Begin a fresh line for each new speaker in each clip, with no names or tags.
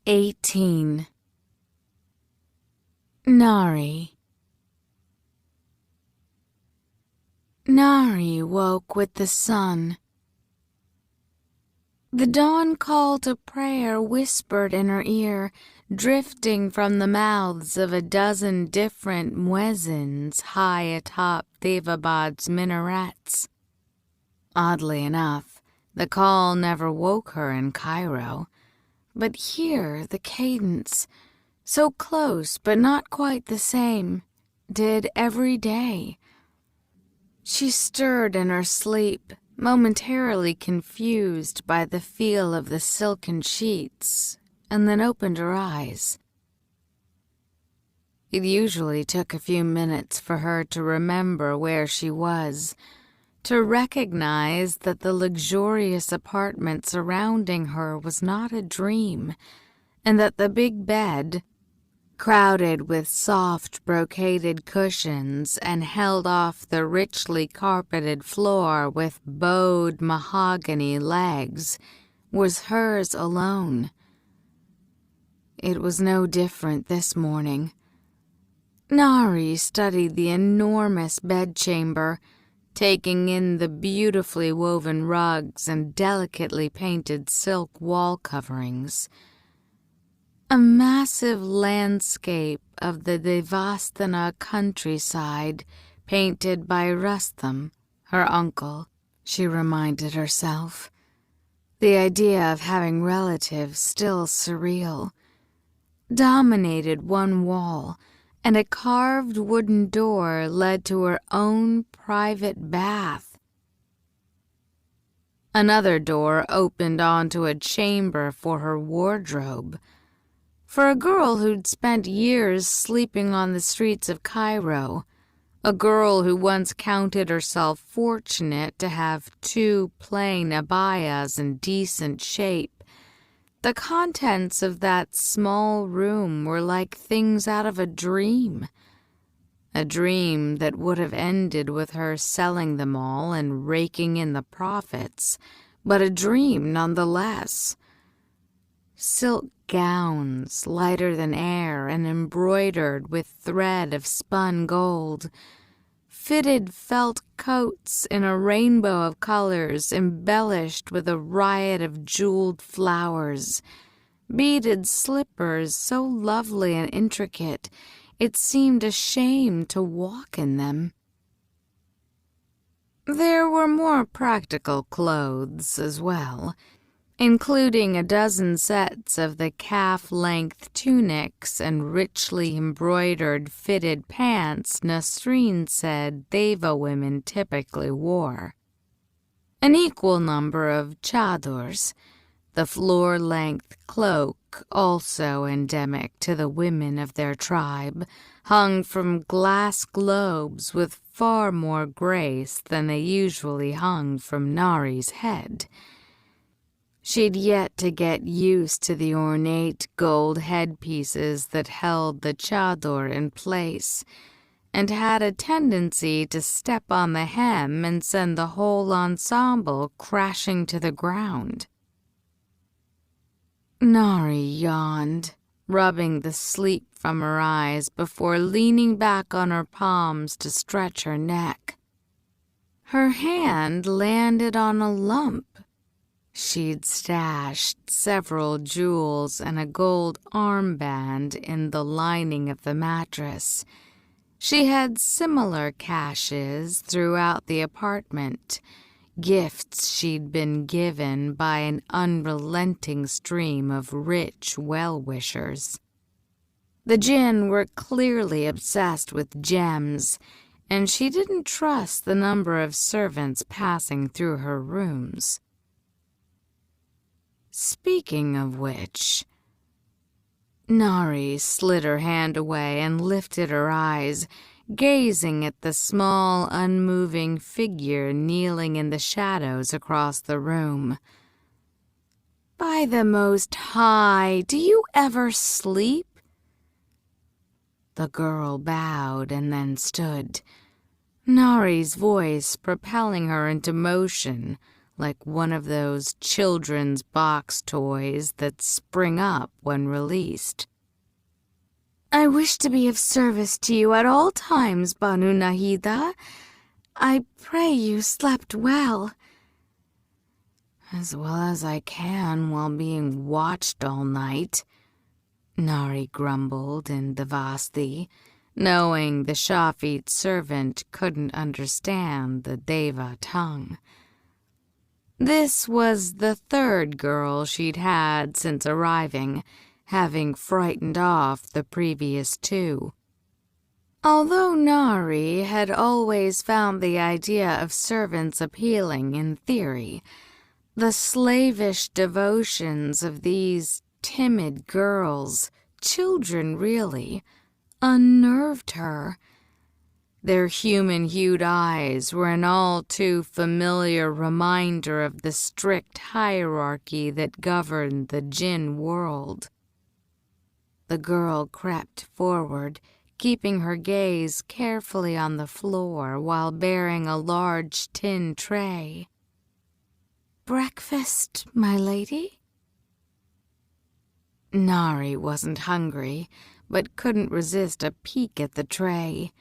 18. Nahri. Nahri woke with the sun. The dawn call to prayer whispered in her ear, drifting from the mouths of a dozen different muezzins high atop Daevabad's minarets. Oddly enough, the call never woke her in Cairo, but here the cadence, so close but not quite the same, did every day. She stirred in her sleep, momentarily confused by the feel of the silken sheets, and then opened her eyes. It usually took a few minutes for her to remember where she was, to recognize that the luxurious apartment surrounding her was not a dream, and that the big bed, crowded with soft brocaded cushions and held off the richly carpeted floor with bowed mahogany legs, was hers alone. It was no different this morning. Nahri studied the enormous bedchamber, taking in the beautifully woven rugs and delicately painted silk wall coverings. A massive landscape of the Devasthana countryside, painted by Rustam, her uncle, she reminded herself. The idea of having relatives still surreal. Dominated one wall, and a carved wooden door led to her own private bath. Another door opened onto a chamber for her wardrobe. For a girl who'd spent years sleeping on the streets of Cairo, a girl who once counted herself fortunate to have 2 plain abayas in decent shape, the contents of that small room were like things out of a dream that would have ended with her selling them all and raking in the profits, but a dream nonetheless. Silk gowns, lighter than air and embroidered with thread of spun gold, fitted felt coats in a rainbow of colors embellished with a riot of jeweled flowers, beaded slippers so lovely and intricate it seemed a shame to walk in them. There were more practical clothes as well, including a dozen sets of the calf-length tunics and richly embroidered fitted pants Nasreen said Deva women typically wore. An equal number of chadors, the floor-length cloak also endemic to the women of their tribe, hung from glass globes with far more grace than they usually hung from Nahri's head. She'd yet to get used to the ornate gold headpieces that held the chador in place, and had a tendency to step on the hem and send the whole ensemble crashing to the ground. Nahri yawned, rubbing the sleep from her eyes before leaning back on her palms to stretch her neck. Her hand landed on a lump. She'd stashed several jewels and a gold armband in the lining of the mattress. She had similar caches throughout the apartment, gifts she'd been given by an unrelenting stream of rich well-wishers. The jinn were clearly obsessed with gems, and she didn't trust the number of servants passing through her rooms. Speaking of which, Nahri slid her hand away and lifted her eyes, gazing at the small, unmoving figure kneeling in the shadows across the room. "By the Most High, do you ever sleep?" The girl bowed and then stood, Nahri's voice propelling her into motion like one of those children's box toys that spring up when released. "I wish to be of service to you at all times, Banu Nahida. I pray you slept well." "As well as I can while being watched all night," Nahri grumbled in Devasti, knowing the Shafit servant couldn't understand the Deva tongue. This was the third girl she'd had since arriving, having frightened off the previous two. Although Nahri had always found the idea of servants appealing in theory, the slavish devotions of these timid girls, children really, unnerved her. Their human-hued eyes were an all too familiar reminder of the strict hierarchy that governed the Jinn world. The girl crept forward, keeping her gaze carefully on the floor while bearing a large tin tray. "Breakfast, my lady?" Nahri wasn't hungry, but couldn't resist a peek at the tray.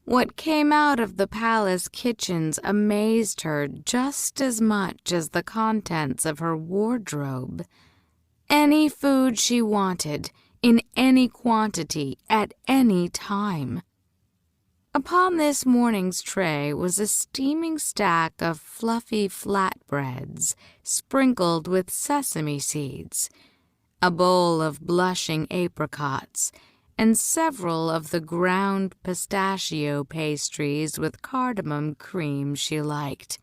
What came out of the palace kitchens amazed her just as much as the contents of her wardrobe. Any food she wanted, in any quantity, at any time. Upon this morning's tray was a steaming stack of fluffy flatbreads sprinkled with sesame seeds, a bowl of blushing apricots, and several of the ground pistachio pastries with cardamom cream she liked.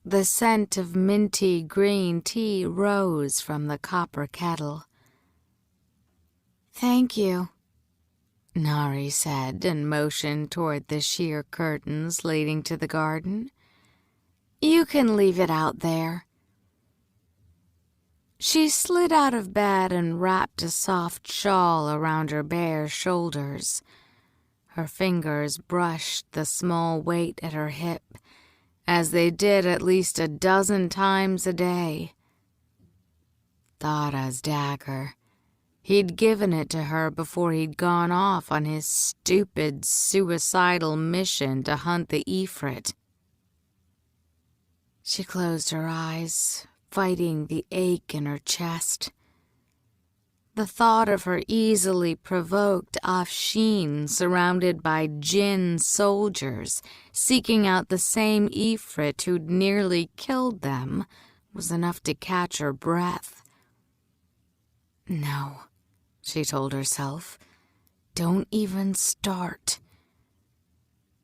The scent of minty green tea rose from the copper kettle. "Thank you," Nahri said and motioned toward the sheer curtains leading to the garden. "You can leave it out there." She slid out of bed and wrapped a soft shawl around her bare shoulders. Her fingers brushed the small weight at her hip, as they did at least a dozen times a day. Dada's dagger. He'd given it to her before he'd gone off on his stupid, suicidal mission to hunt the Ifrit. She closed her eyes, fighting the ache in her chest. The thought of her easily provoked Afshin surrounded by Jinn soldiers seeking out the same Ifrit who'd nearly killed them was enough to catch her breath. "No," she told herself, "don't even start."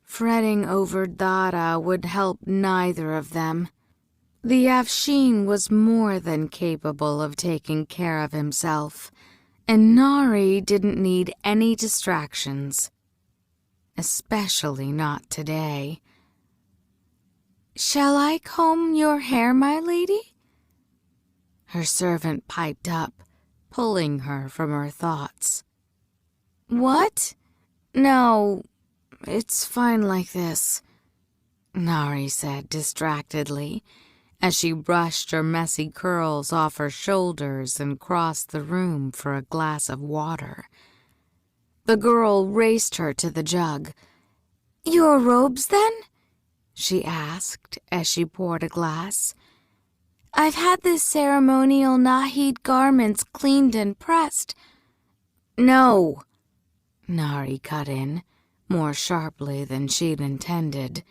Fretting over Dada would help neither of them. The Afshin was more than capable of taking care of himself, and Nahri didn't need any distractions. Especially not today. "Shall I comb your hair, my lady?" Her servant piped up, pulling her from her thoughts. "What? No, it's fine like this," Nahri said distractedly, as she brushed her messy curls off her shoulders and crossed the room for a glass of water. The girl raced her to the jug. "Your robes, then?" she asked as she poured a glass. "I've had the ceremonial Nahid garments cleaned and pressed." "No," Nahri cut in, more sharply than she'd intended.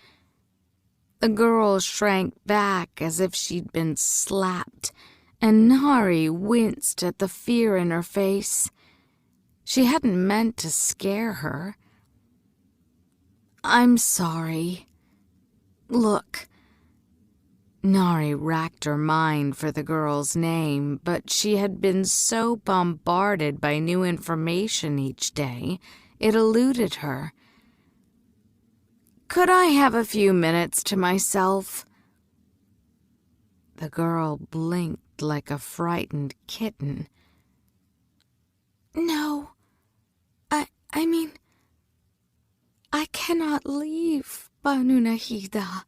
The girl shrank back as if she'd been slapped, and Nahri winced at the fear in her face. She hadn't meant to scare her. "I'm sorry. Look." Nahri racked her mind for the girl's name, but she had been so bombarded by new information each day, it eluded her. "Could I have a few minutes to myself?" The girl blinked like a frightened kitten. "No, I mean, I cannot leave, Banu Nahida."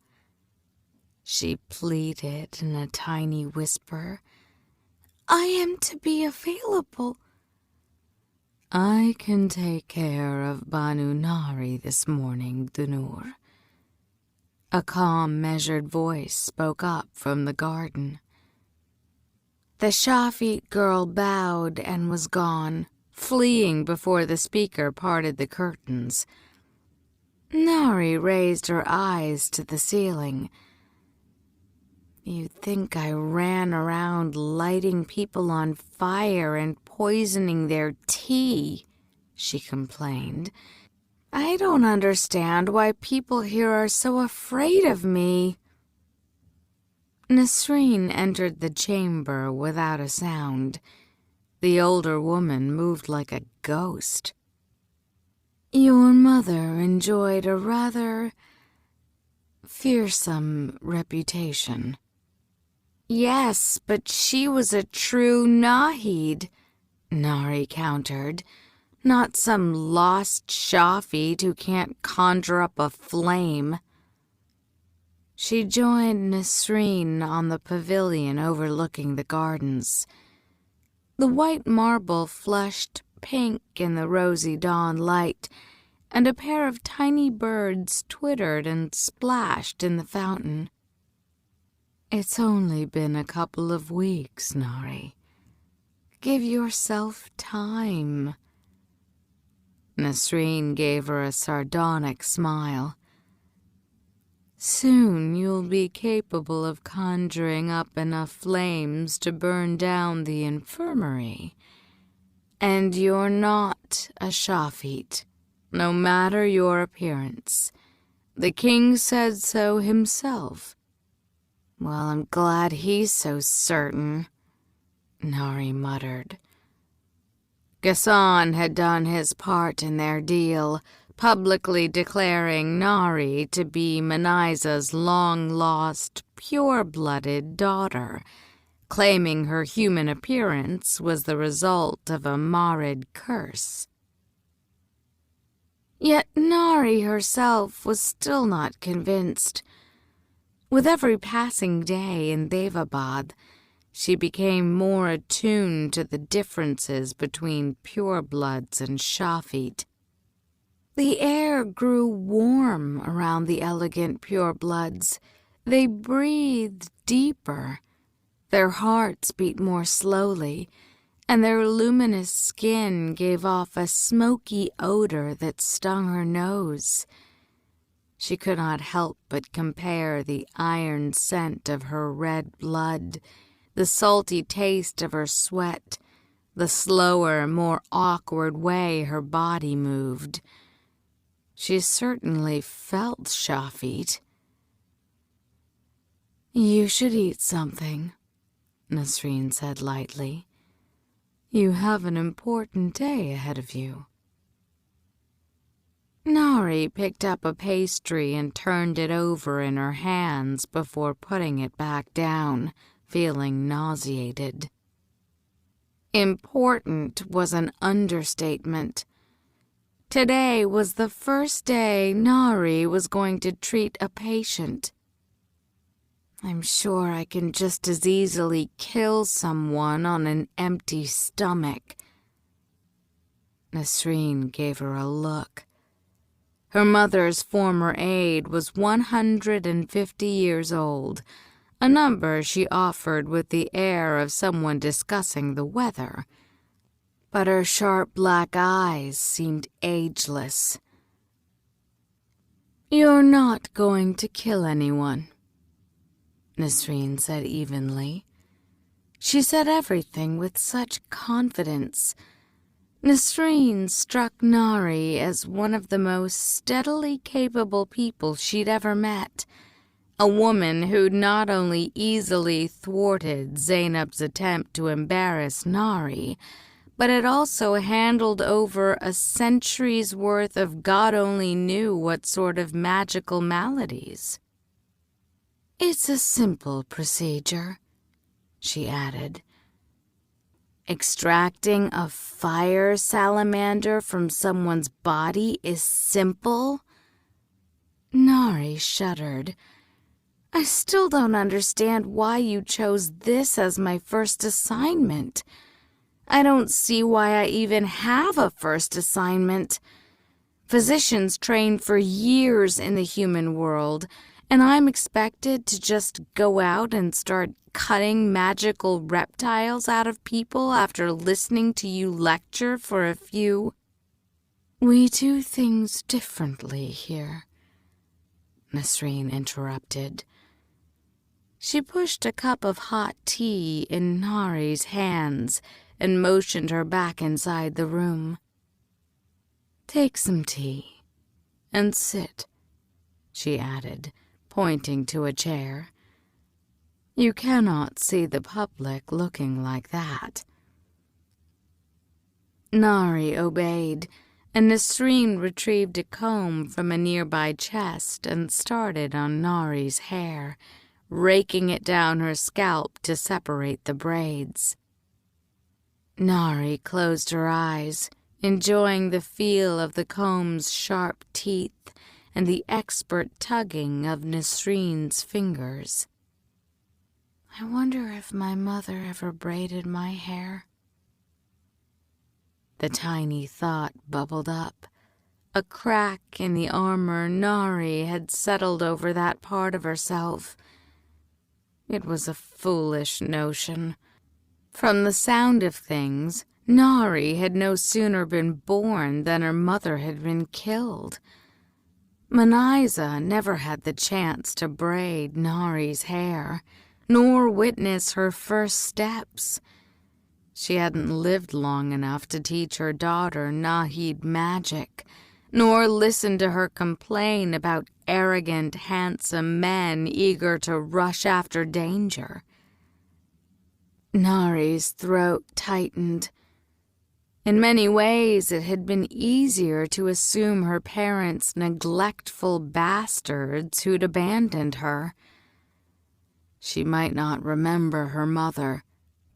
she pleaded in a tiny whisper. "I am to be available." "I can take care of Banu Nahri this morning, Dunur." A calm, measured voice spoke up from the garden. The Shafit girl bowed and was gone, fleeing before the speaker parted the curtains. Nahri raised her eyes to the ceiling. "You'd think I ran around lighting people on fire and poisoning their tea," she complained. "I don't understand why people here are so afraid of me." Nasreen entered the chamber without a sound. The older woman moved like a ghost. "Your mother enjoyed a rather fearsome reputation." "Yes, but she was a true Nahid," Nahri countered. "Not some lost Shafit who can't conjure up a flame." She joined Nasreen on the pavilion overlooking the gardens. The white marble flushed pink in the rosy dawn light, and a pair of tiny birds twittered and splashed in the fountain. "It's only been a couple of weeks, Nahri. Give yourself time." Nasreen gave her a sardonic smile. "Soon you'll be capable of conjuring up enough flames to burn down the infirmary. And you're not a Shafit, no matter your appearance. The king said so himself." "Well, I'm glad he's so certain," Nahri muttered. Ghassan had done his part in their deal, publicly declaring Nahri to be Manaiza's long-lost, pure-blooded daughter, claiming her human appearance was the result of a Marid curse. Yet Nahri herself was still not convinced. With every passing day in Daevabad, she became more attuned to the differences between purebloods and Shafit. The air grew warm around the elegant purebloods. They breathed deeper. Their hearts beat more slowly, and their luminous skin gave off a smoky odor that stung her nose. She could not help but compare the iron scent of her red blood, the salty taste of her sweat, the slower, more awkward way her body moved. She certainly felt Shafit. "You should eat something," Nasreen said lightly. "You have an important day ahead of you." Nahri picked up a pastry and turned it over in her hands before putting it back down, feeling nauseated. Important was an understatement. Today was the first day Nahri was going to treat a patient. "I'm sure I can just as easily kill someone on an empty stomach." Nasreen gave her a look. Her mother's former aide was 150 years old, a number she offered with the air of someone discussing the weather. But her sharp black eyes seemed ageless. "You're not going to kill anyone," Nasreen said evenly. She said everything with such confidence. Nasreen struck Nahri as one of the most steadily capable people she'd ever met, a woman who'd not only easily thwarted Zainab's attempt to embarrass Nahri, but had also handled over a century's worth of God only knew what sort of magical maladies. "It's a simple procedure," she added. "Extracting a fire salamander from someone's body is simple?" Nahri shuddered. I still don't understand why you chose this as my first assignment. I don't see why I even have a first assignment. Physicians train for years in the human world, and I'm expected to just go out and start cutting magical reptiles out of people after listening to you lecture for a few. We do things differently here, Nasreen interrupted. She pushed a cup of hot tea in Nahri's hands and motioned her back inside the room. Take some tea and sit, she added, pointing to a chair. You cannot see the public looking like that. Nahri obeyed, and Nasreen retrieved a comb from a nearby chest and started on Nahri's hair, raking it down her scalp to separate the braids. Nahri closed her eyes, enjoying the feel of the comb's sharp teeth and the expert tugging of Nasreen's fingers. I wonder if my mother ever braided my hair. The tiny thought bubbled up. A crack in the armor Nahri had settled over that part of herself. It was a foolish notion. From the sound of things, Nahri had no sooner been born than her mother had been killed. Manaiza never had the chance to braid Nahri's hair, nor witness her first steps. She hadn't lived long enough to teach her daughter Nahid magic, nor listen to her complain about arrogant, handsome men eager to rush after danger. Nahri's throat tightened. In many ways, it had been easier to assume her parents neglectful bastards who'd abandoned her. She might not remember her mother,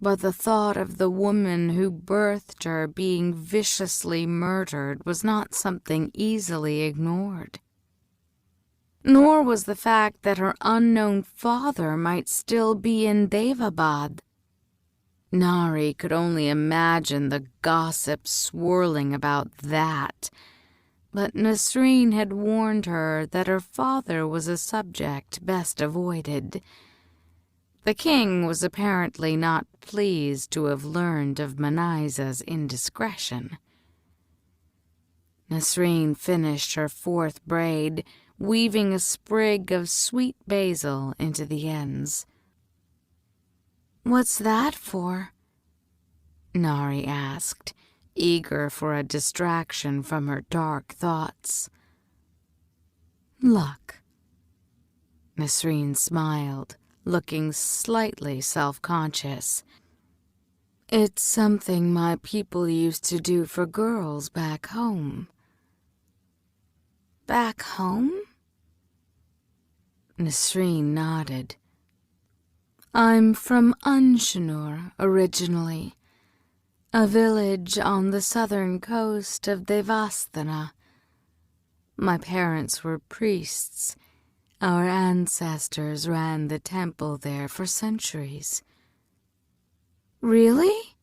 but the thought of the woman who birthed her being viciously murdered was not something easily ignored. Nor was the fact that her unknown father might still be in Daevabad. Nahri could only imagine the gossip swirling about that, but Nasreen had warned her that her father was a subject best avoided. The king was apparently not pleased to have learned of Manaiza's indiscretion. Nasreen finished her fourth braid, weaving a sprig of sweet basil into the ends. "What's that for?" Nahri asked, eager for a distraction from her dark thoughts. "Luck." Nasreen smiled, looking slightly self-conscious. "It's something my people used to do for girls back home." "Back home?" Nasreen nodded. "I'm from Anshanur originally, a village on the southern coast of Devasthana. My parents were priests. Our ancestors ran the temple there for centuries." "Really?"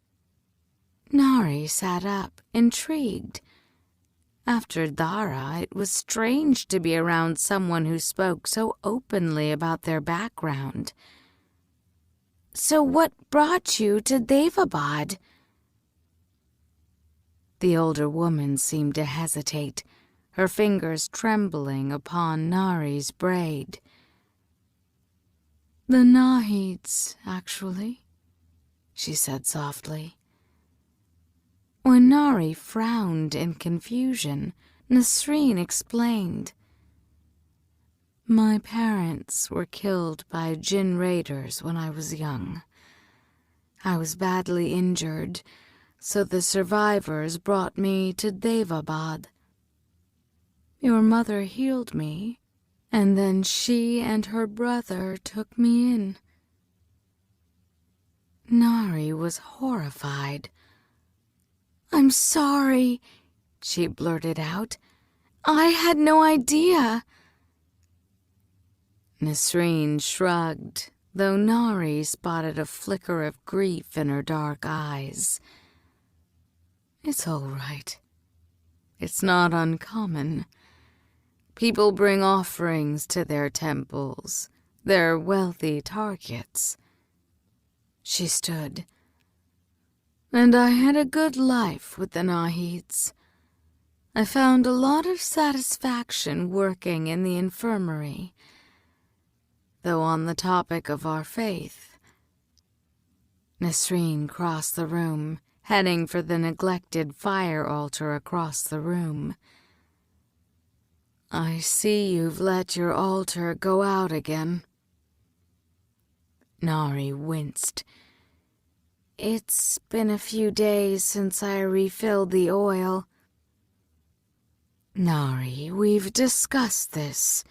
Nahri sat up, intrigued. After Dara, it was strange to be around someone who spoke so openly about their background. "So what brought you to Daevabad?" The older woman seemed to hesitate, her fingers trembling upon Nahri's braid. "The Nahids, actually," she said softly. When Nahri frowned in confusion, Nasreen explained. "My parents were killed by jinn raiders when I was young. I was badly injured, so the survivors brought me to Daevabad. Your mother healed me, and then she and her brother took me in." Nahri was horrified. "I'm sorry," she blurted out. "I had no idea." Nasreen shrugged, though Nahri spotted a flicker of grief in her dark eyes. It's all right. It's not uncommon. People bring offerings to their temples, their wealthy targets. She stood. And I had a good life with the Nahids. I found a lot of satisfaction working in the infirmary. Though on the topic of our faith, Nasreen crossed the room, heading for the neglected fire altar across the room. I see you've let your altar go out again. Nahri winced. It's been a few days since I refilled the oil. Nahri, we've discussed this.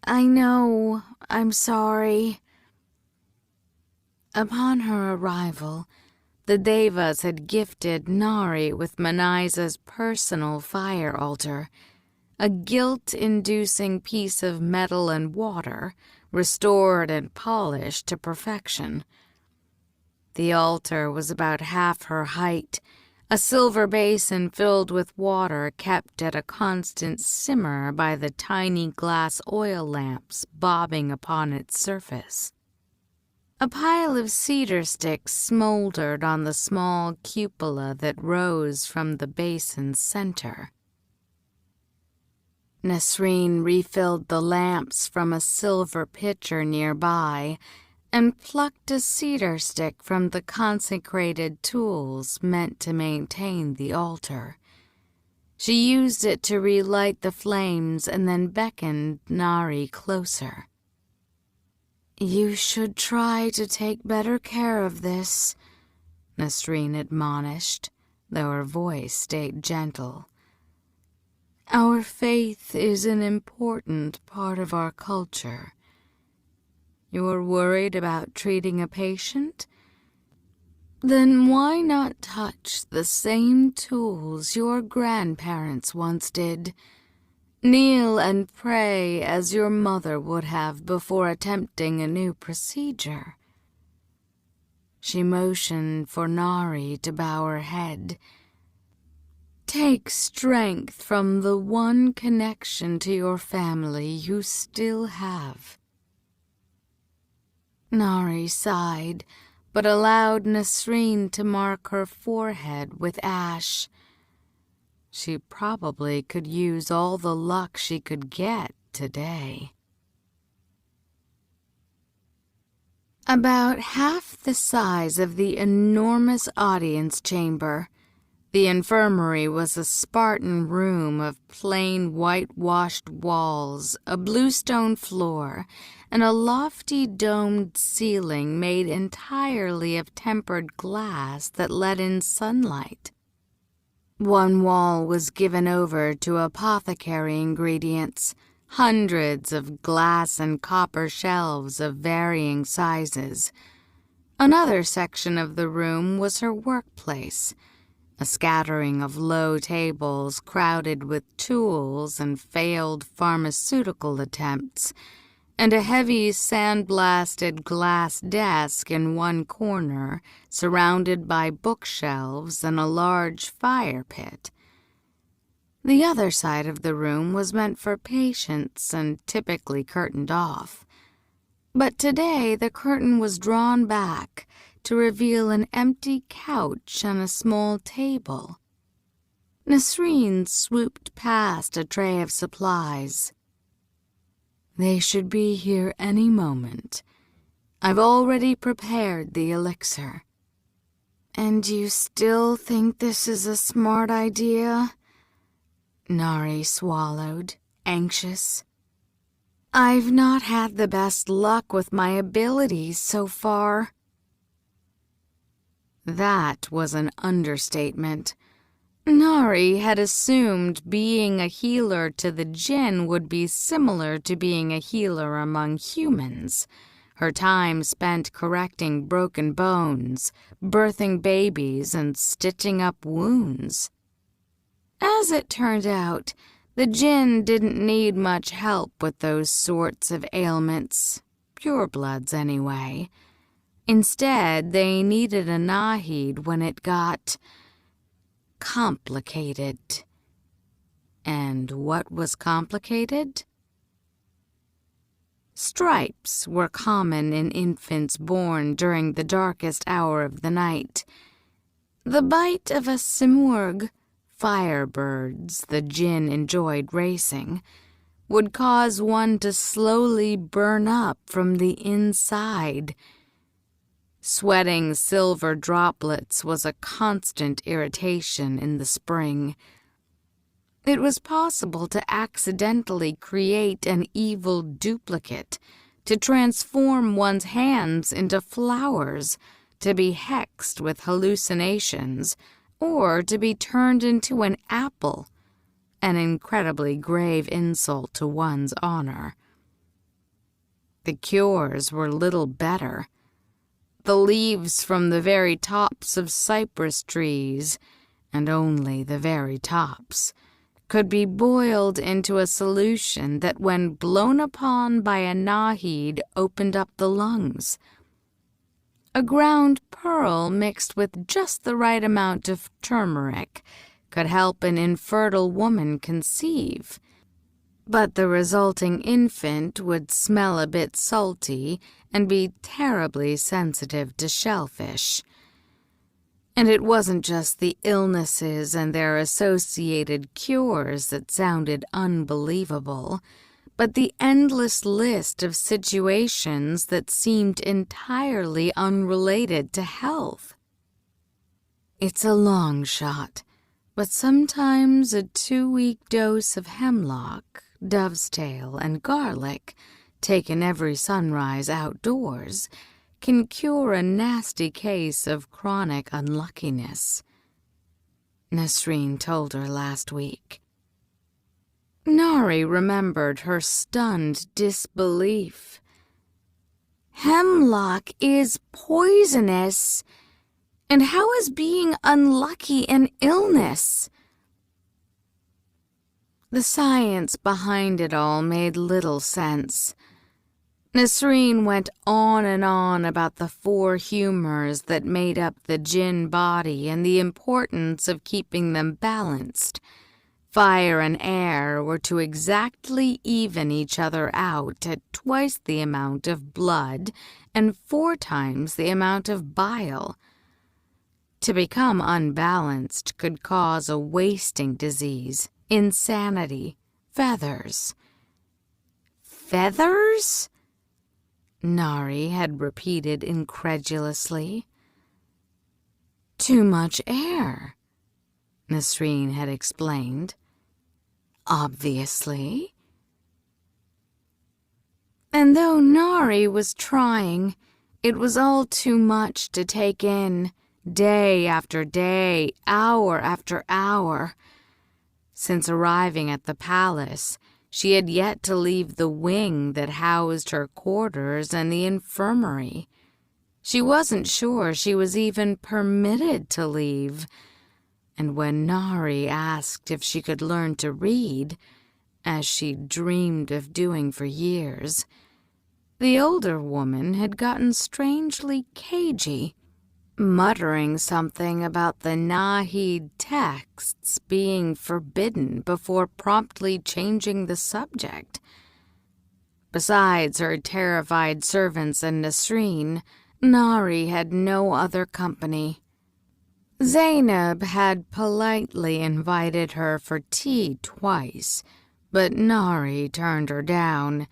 I know, I'm sorry. Upon her arrival, the Devas had gifted Nahri with Manaiza's personal fire altar, a guilt-inducing piece of metal and water, restored and polished to perfection. The altar was about half her height, a silver basin filled with water kept at a constant simmer by the tiny glass oil lamps bobbing upon its surface. A pile of cedar sticks smoldered on the small cupola that rose from the basin's center. Nasreen refilled the lamps from a silver pitcher nearby and plucked a cedar stick from the consecrated tools meant to maintain the altar. She used it to relight the flames and then beckoned Nahri closer. You should try to take better care of this, Nasreen admonished, though her voice stayed gentle. Our faith is an important part of our culture. You're worried about treating a patient? Then why not touch the same tools your grandparents once did? Kneel and pray as your mother would have before attempting a new procedure. She motioned for Nahri to bow her head. Take strength from the one connection to your family you still have. Nahri sighed, but allowed Nasreen to mark her forehead with ash. She probably could use all the luck she could get today. About half the size of the enormous audience chamber, the infirmary was a Spartan room of plain whitewashed walls, a bluestone floor, and a lofty domed ceiling made entirely of tempered glass that let in sunlight. One wall was given over to apothecary ingredients, hundreds of glass and copper shelves of varying sizes. Another section of the room was her workplace, a scattering of low tables crowded with tools and failed pharmaceutical attempts, and a heavy sandblasted glass desk in one corner, surrounded by bookshelves and a large fire pit. The other side of the room was meant for patients and typically curtained off. But today the curtain was drawn back to reveal an empty couch and a small table. Nasreen swooped past a tray of supplies. They should be here any moment. I've already prepared the elixir. And you still think this is a smart idea? Nahri swallowed, anxious. I've not had the best luck with my abilities so far. That was an understatement. Nahri had assumed being a healer to the jinn would be similar to being a healer among humans. Her time spent correcting broken bones, birthing babies, and stitching up wounds. As it turned out, The jinn didn't need much help with those sorts of ailments, purebloods anyway. Instead, they needed a Nahid when it got complicated. And what was complicated? Stripes were common in infants born during the darkest hour of the night. The bite of a simurgh, firebirds the jinn enjoyed racing, would cause one to slowly burn up from the inside. Sweating silver droplets was a constant irritation in the spring. It was possible to accidentally create an evil duplicate, to transform one's hands into flowers, to be hexed with hallucinations, or to be turned into an apple, an incredibly grave insult to one's honor. The cures were little better. The leaves from the very tops of cypress trees, and only the very tops, could be boiled into a solution that when blown upon by a Nahid opened up the lungs. A ground pearl mixed with just the right amount of turmeric could help an infertile woman conceive, but the resulting infant would smell a bit salty and be terribly sensitive to shellfish. And it wasn't just the illnesses and their associated cures that sounded unbelievable, but the endless list of situations that seemed entirely unrelated to health. It's a long shot, but sometimes a 2-week dose of hemlock, dove's tail, and garlic, taken every sunrise outdoors, can cure a nasty case of chronic unluckiness, Nasreen told her last week. Nahri remembered her stunned disbelief. Hemlock is poisonous, and how is being unlucky an illness? The science behind it all made little sense. Nasreen went on and on about the 4 humors that made up the jinn body and the importance of keeping them balanced. Fire and air were to exactly even each other out at twice the amount of blood and 4 times the amount of bile. To become unbalanced could cause a wasting disease, insanity, feathers. Feathers? Nahri had repeated incredulously. Too much air, Nasreen had explained. Obviously. And though Nahri was trying, it was all too much to take in, day after day, hour after hour. Since arriving at the palace, she had yet to leave the wing that housed her quarters and the infirmary. She wasn't sure she was even permitted to leave. And when Nahri asked if she could learn to read, as she dreamed of doing for years, the older woman had gotten strangely cagey, muttering something about the Nahid texts being forbidden before promptly changing the subject. Besides her terrified servants and Nasreen, Nahri had no other company. Zainab had politely invited her for tea twice, but Nahri turned her down.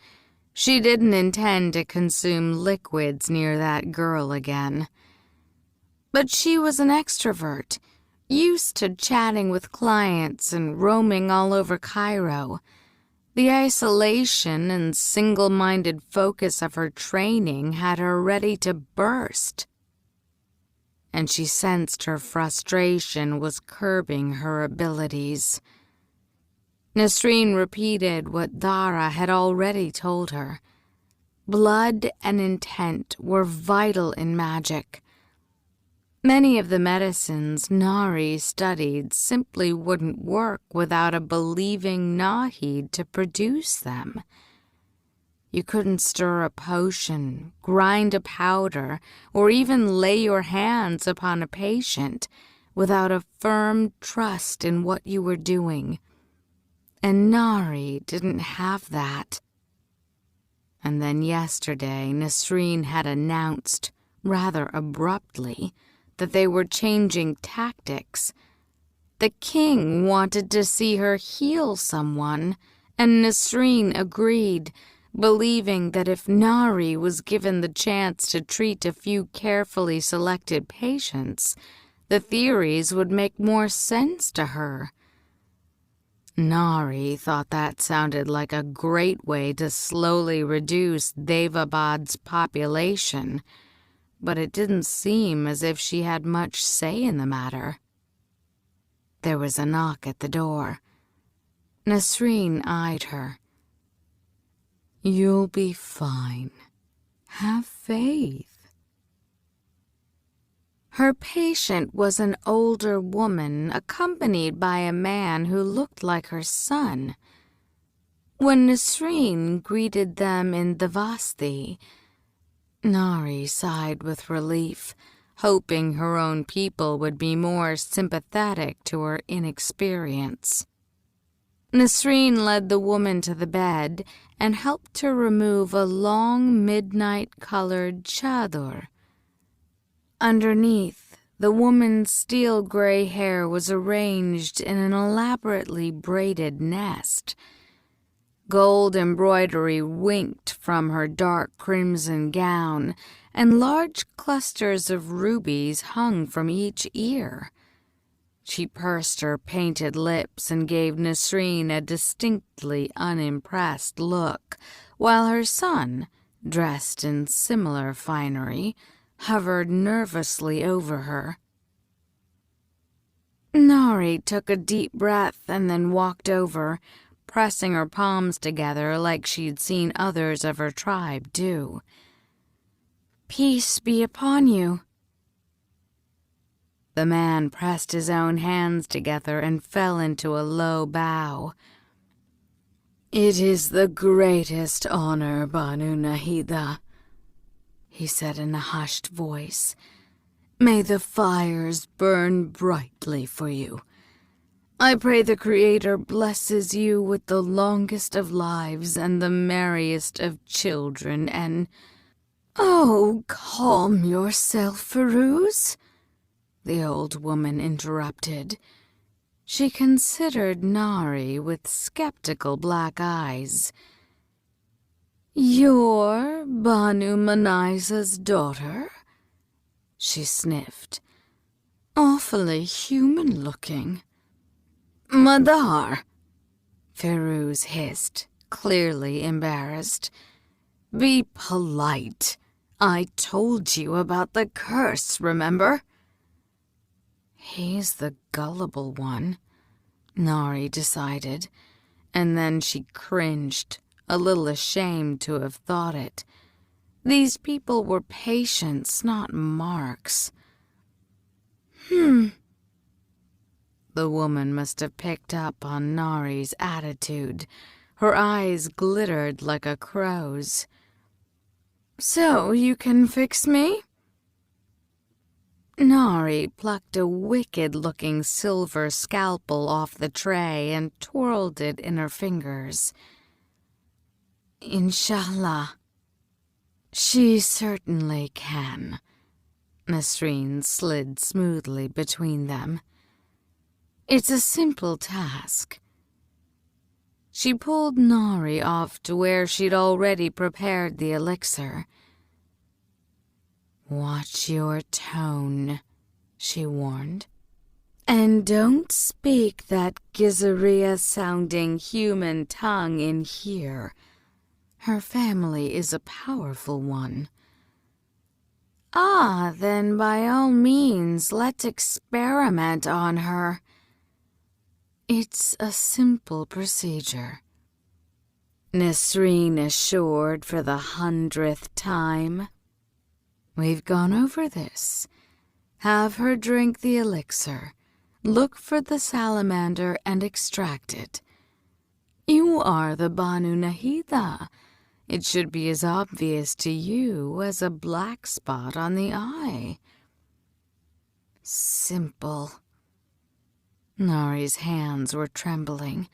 She didn't intend to consume liquids near that girl again. But she was an extrovert, used to chatting with clients and roaming all over Cairo. The isolation and single-minded focus of her training had her ready to burst. And she sensed her frustration was curbing her abilities. Nasreen repeated what Dara had already told her. Blood and intent were vital in magic. Many of the medicines Nahri studied simply wouldn't work without a believing Nahid to produce them. You couldn't stir a potion, grind a powder, or even lay your hands upon a patient without a firm trust in what you were doing. And Nahri didn't have that. And then yesterday, Nasreen had announced, rather abruptly, that they were changing tactics. The king wanted to see her heal someone, and Nasreen agreed, believing that if Nahri was given the chance to treat a few carefully selected patients, the theories would make more sense to her. Nahri thought that sounded like a great way to slowly reduce Daevabad's population, but it didn't seem as if she had much say in the matter. There was a knock at the door. Nasreen eyed her. "You'll be fine. Have faith." Her patient was an older woman accompanied by a man who looked like her son. When Nasreen greeted them in Devasti, Nahri sighed with relief, hoping her own people would be more sympathetic to her inexperience. Nasreen led the woman to the bed and helped her remove a long midnight-colored chador. Underneath, the woman's steel-gray hair was arranged in an elaborately braided nest. Gold embroidery winked from her dark crimson gown, and large clusters of rubies hung from each ear. She pursed her painted lips and gave Nasreen a distinctly unimpressed look, while her son, dressed in similar finery, hovered nervously over her. Nahri took a deep breath and then walked over, pressing her palms together like she'd seen others of her tribe do. "Peace be upon you." The man pressed his own hands together and fell into a low bow. "It is the greatest honor, Banu Nahida," he said in a hushed voice. "May the fires burn brightly for you. I pray the Creator blesses you with the longest of lives and the merriest of children and—" "Oh, calm yourself, Firuz," the old woman interrupted. She considered Nahri with skeptical black eyes. "You're Banu Manaiza's daughter?" She sniffed. "Awfully human-looking." "Madar," Firuz hissed, clearly embarrassed. "Be polite. I told you about the curse, remember?" He's the gullible one, Nahri decided, and then she cringed, a little ashamed to have thought it. These people were patients, not marks. The woman must have picked up on Nahri's attitude. Her eyes glittered like a crow's. "So you can fix me?" Nahri plucked a wicked-looking silver scalpel off the tray and twirled it in her fingers. "Inshallah." "She certainly can." Nasreen slid smoothly between them. "It's a simple task." She pulled Nahri off to where she'd already prepared the elixir. "Watch your tone," she warned. "And don't speak that Gizaria-sounding human tongue in here. Her family is a powerful one." "Ah, then by all means, let's experiment on her." "It's a simple procedure," Nasreen assured for the 100th time. "We've gone over this. Have her drink the elixir. Look for the salamander and extract it. You are the Banu Nahida. It should be as obvious to you as a black spot on the eye. Simple. Nahri's hands were trembling,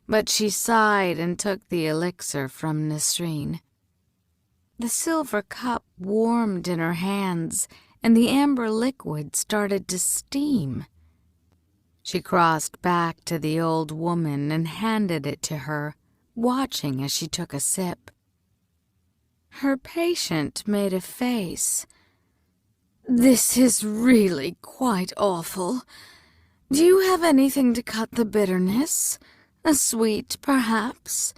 but she sighed and took the elixir from Nasreen. The silver cup warmed in her hands, and the amber liquid started to steam. She crossed back to the old woman and handed it to her, watching as she took a sip. Her patient made a face. "This is really quite awful. Do you have anything to cut the bitterness? A sweet, perhaps?"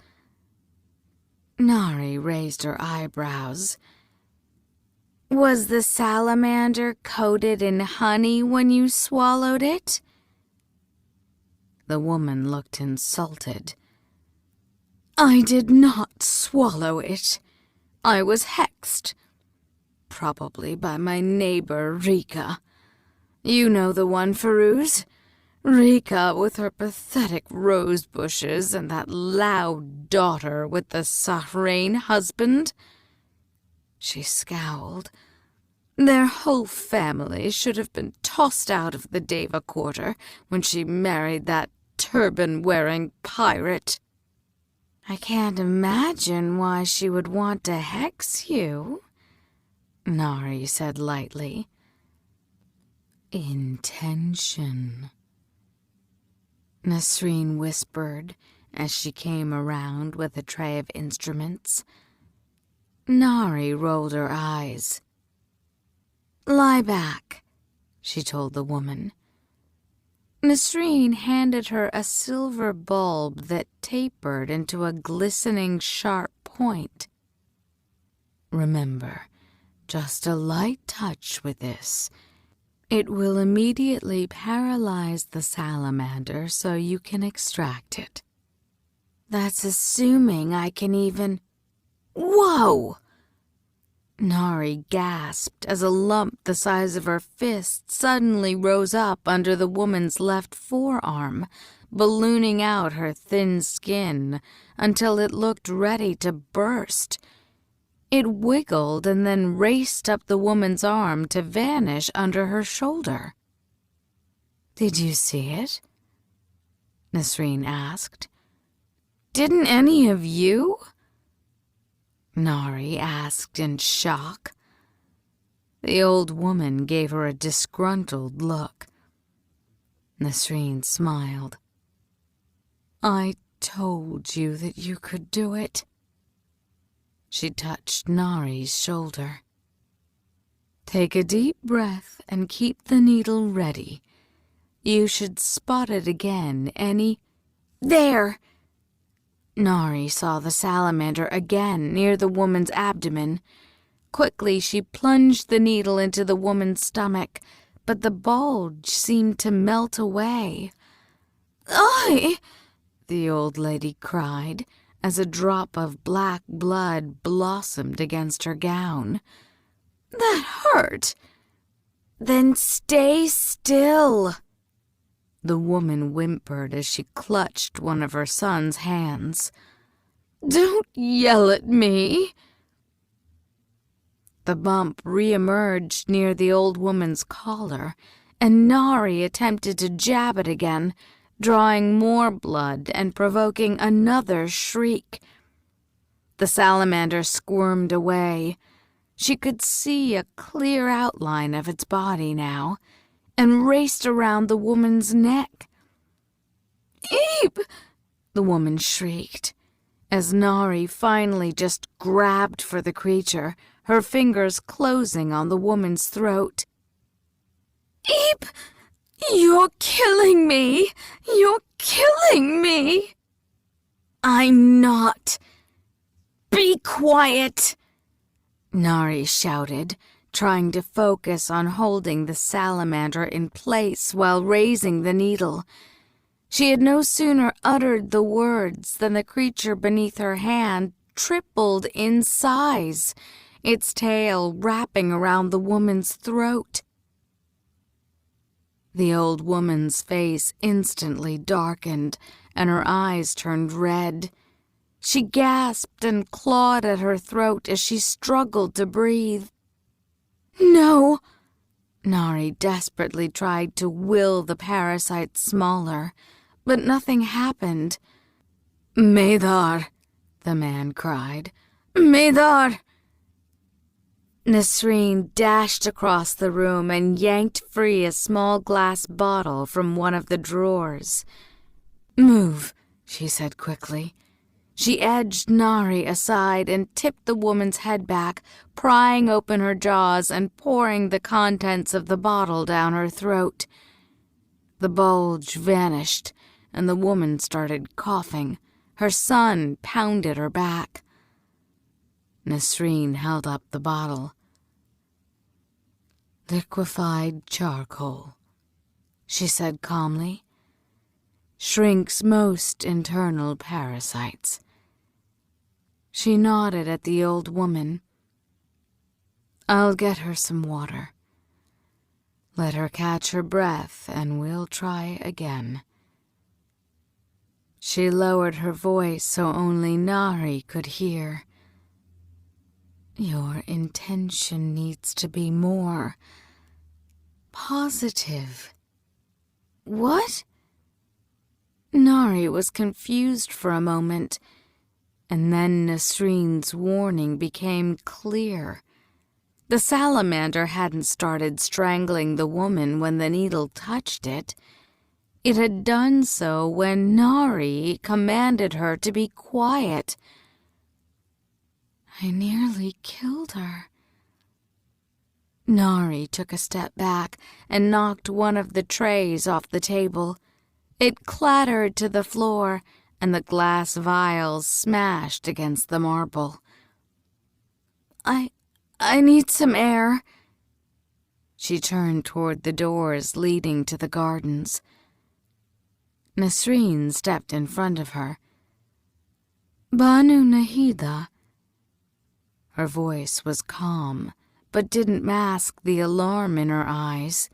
Nahri raised her eyebrows. "Was the salamander coated in honey when you swallowed it?" The woman looked insulted. "I did not swallow it. I was hexed. Probably by my neighbor, Rika. You know the one, Firuz? Rika with her pathetic rose bushes and that loud daughter with the Sahrain husband." She scowled. "Their whole family should have been tossed out of the Deva quarter when she married that turban-wearing pirate." "I can't imagine why she would want to hex you," Nahri said lightly. "Intention," Nasreen whispered as she came around with a tray of instruments. Nahri rolled her eyes. "Lie back," she told the woman. Nasreen handed her a silver bulb that tapered into a glistening sharp point. "Remember, just a light touch with this. It will immediately paralyze the salamander so you can extract it." "That's assuming I can even—" "Whoa!" Nahri gasped as a lump the size of her fist suddenly rose up under the woman's left forearm, ballooning out her thin skin until it looked ready to burst. It wiggled and then raced up the woman's arm to vanish under her shoulder. "Did you see it?" Nasreen asked. "Didn't any of you?" Nahri asked in shock. The old woman gave her a disgruntled look. Nasreen smiled. "I told you that you could do it." She touched Nahri's shoulder. "Take a deep breath and keep the needle ready. You should spot it again any—" "There!" Nahri saw the salamander again near the woman's abdomen. Quickly she plunged the needle into the woman's stomach, but the bulge seemed to melt away. "Ay!" the old lady cried as a drop of black blood blossomed against her gown. "That hurt!" "Then stay still!" The woman whimpered as she clutched one of her son's hands. "Don't yell at me!" The bump re-emerged near the old woman's collar, and Nahri attempted to jab it again, drawing more blood and provoking another shriek. The salamander squirmed away. She could see a clear outline of its body now, and raced around the woman's neck. "Eep!" the woman shrieked, as Nahri finally just grabbed for the creature, her fingers closing on the woman's throat. "Eep! You're killing me! You're killing me!" "I'm not!" "Be quiet!" Nahri shouted, trying to focus on holding the salamander in place while raising the needle. She had no sooner uttered the words than the creature beneath her hand tripled in size, its tail wrapping around the woman's throat. The old woman's face instantly darkened, and her eyes turned red. She gasped and clawed at her throat as she struggled to breathe. "No!" Nahri desperately tried to will the parasite smaller, but nothing happened. "Medar!" the man cried. "Medar!" Nasreen dashed across the room and yanked free a small glass bottle from one of the drawers. "Move," she said quickly. She edged Nahri aside and tipped the woman's head back, prying open her jaws and pouring the contents of the bottle down her throat. The bulge vanished, and the woman started coughing. Her son pounded her back. Nasreen held up the bottle. "Liquefied charcoal," she said calmly. "Shrinks most internal parasites." She nodded at the old woman. "I'll get her some water. Let her catch her breath, and we'll try again." She lowered her voice so only Nahri could hear. "Your intention needs to be more positive." "What?" Nahri was confused for a moment, and then Nasreen's warning became clear. The salamander hadn't started strangling the woman when the needle touched it. It had done so when Nahri commanded her to be quiet. "I nearly killed her." Nahri took a step back and knocked one of the trays off the table. It clattered to the floor, and the glass vials smashed against the marble. I need some air." She turned toward the doors leading to the gardens. Nasreen stepped in front of her. "Banu Nahida." Her voice was calm, but didn't mask the alarm in her eyes.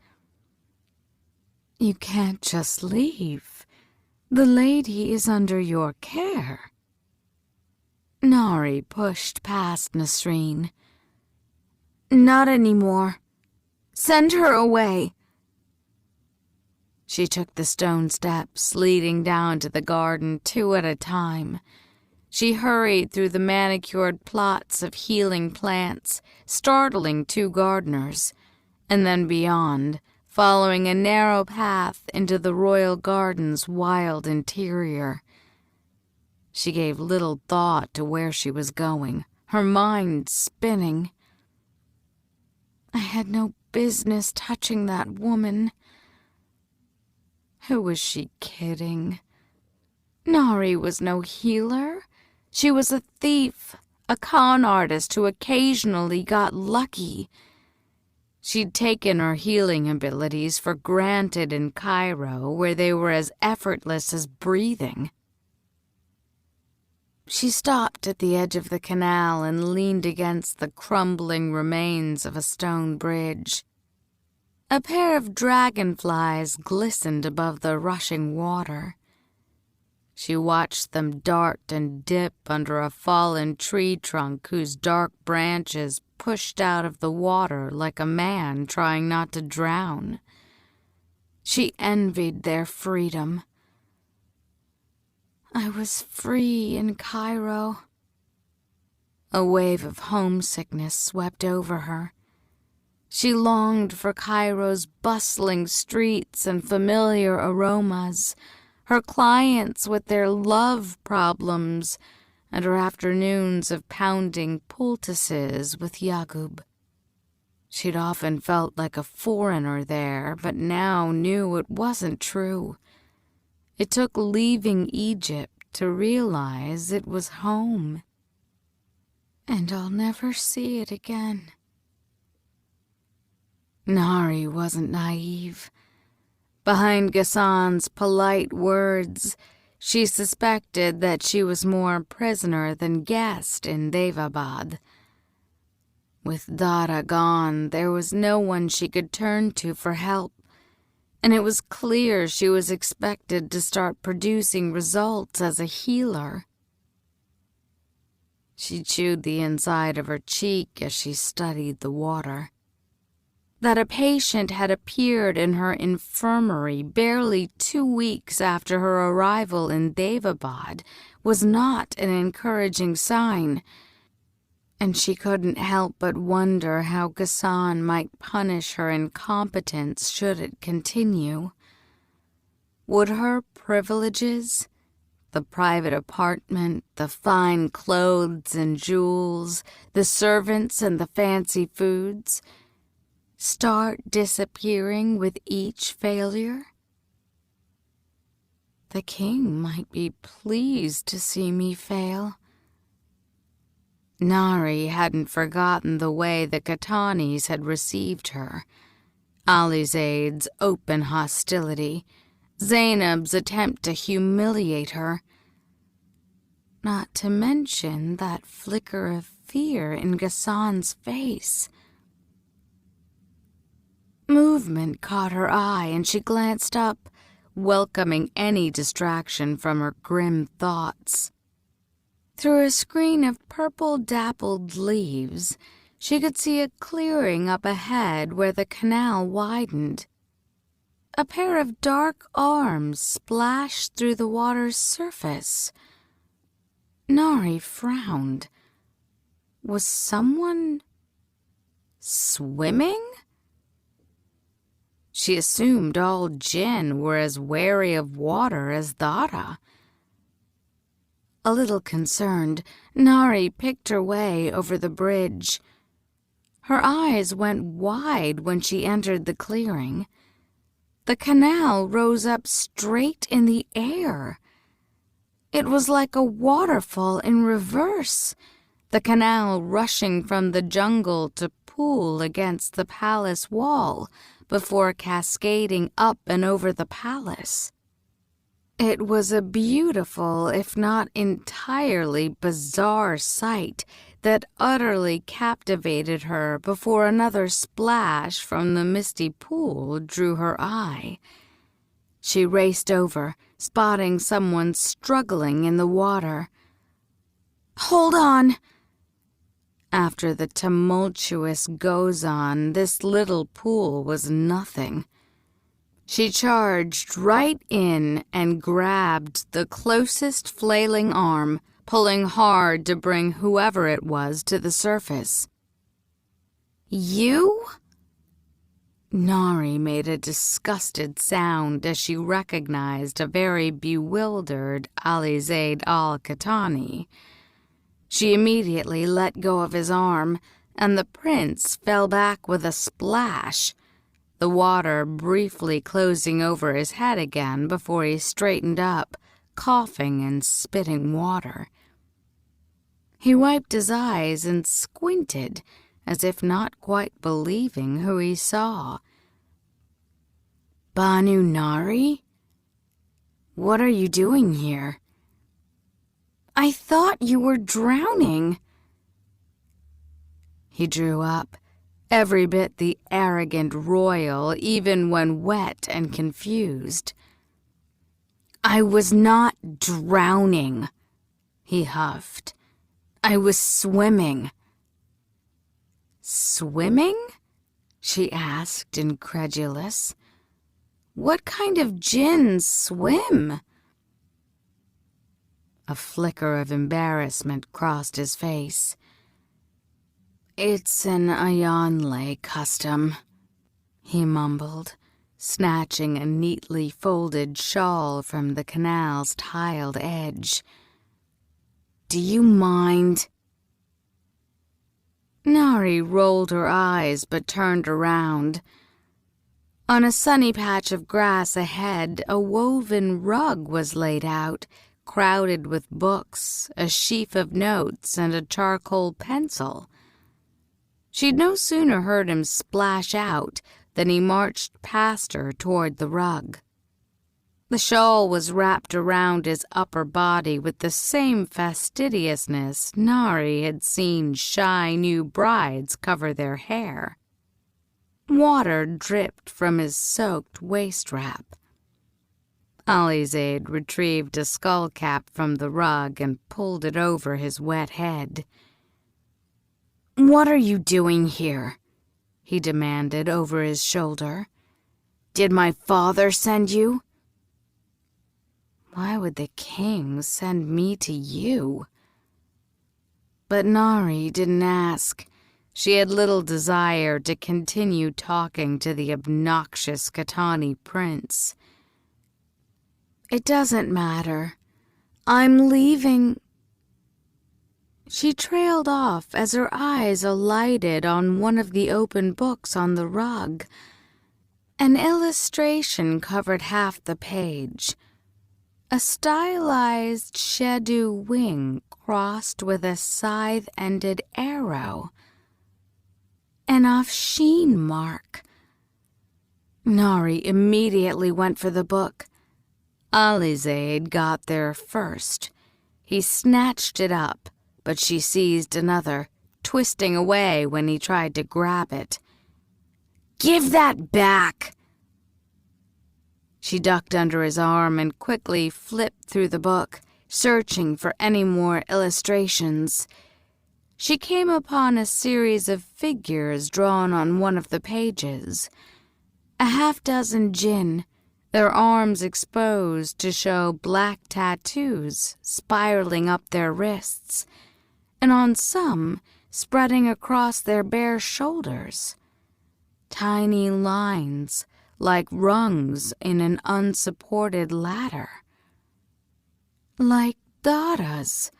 "You can't just leave. The lady is under your care." Nahri pushed past Nasreen. "Not anymore. Send her away." She took the stone steps leading down to the garden 2 at a time. She hurried through the manicured plots of healing plants, startling 2 gardeners, and then beyond, following a narrow path into the royal garden's wild interior. She gave little thought to where she was going, her mind spinning. I had no business touching that woman. Who was she kidding? Nahri was no healer. She was a thief, a con artist who occasionally got lucky. She'd taken her healing abilities for granted in Cairo, where they were as effortless as breathing. She stopped at the edge of the canal and leaned against the crumbling remains of a stone bridge. A pair of dragonflies glistened above the rushing water. She watched them dart and dip under a fallen tree trunk whose dark branches pushed out of the water like a man trying not to drown. She envied their freedom. I was free in Cairo. A wave of homesickness swept over her. She longed for Cairo's bustling streets and familiar aromas, her clients with their love problems, and her afternoons of pounding poultices with Yaqub. She'd often felt like a foreigner there, but now knew it wasn't true. It took leaving Egypt to realize it was home. And I'll never see it again. Nahri wasn't naive. Behind Ghassan's polite words, she suspected that she was more prisoner than guest in Daevabad. With Dara gone, there was no one she could turn to for help. and it was clear she was expected to start producing results as a healer. She chewed the inside of her cheek as she studied the water. That a patient had appeared in her infirmary barely 2 weeks after her arrival in Daevabad was not an encouraging sign, and she couldn't help but wonder how Ghassan might punish her incompetence should it continue. Would her privileges, the private apartment, the fine clothes and jewels, the servants and the fancy foods, start disappearing with each failure? The king might be pleased to see me fail. Nahri hadn't forgotten the way the Khatanis had received her. Alizade's open hostility, Zainab's attempt to humiliate her. Not to mention that flicker of fear in Ghassan's face. Movement caught her eye, and she glanced up, welcoming any distraction from her grim thoughts. Through a screen of purple-dappled leaves, she could see a clearing up ahead where the canal widened. A pair of dark arms splashed through the water's surface. Nahri frowned. Was someone swimming? She assumed all jinn were as wary of water as Dara. A little concerned, Nahri picked her way over the bridge. Her eyes went wide when she entered the clearing. The canal rose up straight in the air. It was like a waterfall in reverse, the canal rushing from the jungle to pool against the palace wall before cascading up and over the palace. It was a beautiful, if not entirely bizarre sight that utterly captivated her before another splash from the misty pool drew her eye. She raced over, spotting someone struggling in the water. "Hold on!" After the tumultuous goes-on, this little pool was nothing. She charged right in and grabbed the closest flailing arm, pulling hard to bring whoever it was to the surface. "You?" Nahri made a disgusted sound as she recognized a very bewildered Alizade al-Khatani. She immediately let go of his arm, and the prince fell back with a splash, the water briefly closing over his head again before he straightened up, coughing and spitting water. He wiped his eyes and squinted, as if not quite believing who he saw. "Banu Nahri? What are you doing here?" "I thought you were drowning." He drew up, every bit the arrogant royal, even when wet and confused. "I was not drowning," he huffed. "I was swimming." "Swimming?" she asked, incredulous. "What kind of jinns swim?" A flicker of embarrassment crossed his face. "It's an Ayanle custom," he mumbled, snatching a neatly folded shawl from the canal's tiled edge. "Do you mind?" Nahri rolled her eyes but turned around. On a sunny patch of grass ahead, a woven rug was laid out, crowded with books, a sheaf of notes, and a charcoal pencil. She'd no sooner heard him splash out than he marched past her toward the rug. The shawl was wrapped around his upper body with the same fastidiousness Nahri had seen shy new brides cover their hair. Water dripped from his soaked waist wrap. Ali's aide retrieved a skull cap from the rug and pulled it over his wet head. "What are you doing here?" he demanded over his shoulder. "Did my father send you?" "Why would the king send me to you?" But Nahri didn't ask. She had little desire to continue talking to the obnoxious Khatani prince. "It doesn't matter. I'm leaving." She trailed off as her eyes alighted on one of the open books on the rug. An illustration covered half the page. A stylized Shedu wing crossed with a scythe-ended arrow. An Afshin mark. Nahri immediately went for the book. Ali's aide got there first. He snatched it up, but she seized another, twisting away when he tried to grab it. "Give that back!" She ducked under his arm and quickly flipped through the book, searching for any more illustrations. She came upon a series of figures drawn on one of the pages. A half-dozen jinn, their arms exposed to show black tattoos spiraling up their wrists, and on some spreading across their bare shoulders. Tiny lines like rungs in an unsupported ladder. Like Dada's.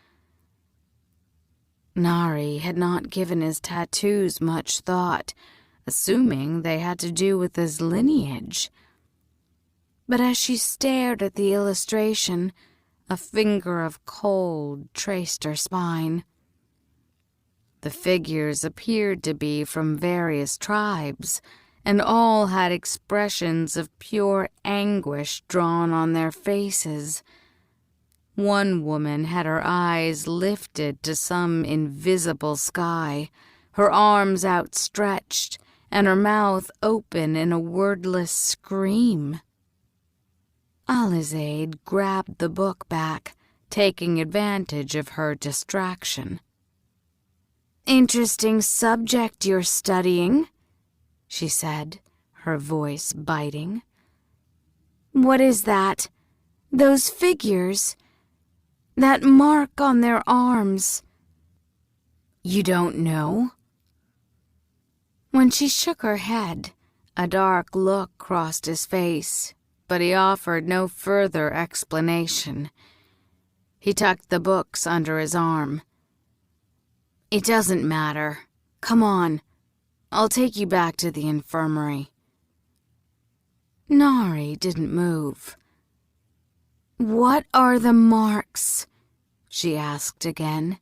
Nahri had not given his tattoos much thought, assuming they had to do with his lineage. But as she stared at the illustration, a finger of cold traced her spine. The figures appeared to be from various tribes, and all had expressions of pure anguish drawn on their faces. One woman had her eyes lifted to some invisible sky, her arms outstretched, and her mouth open in a wordless scream. Ali's aide grabbed the book back, taking advantage of her distraction. "Interesting subject you're studying," she said, her voice biting. "What is that? Those figures? That mark on their arms?" "You don't know?" When she shook her head, a dark look crossed his face, but he offered no further explanation. He tucked the books under his arm. "It doesn't matter. Come on. I'll take you back to the infirmary." Nahri didn't move. "What are the marks?" she asked again.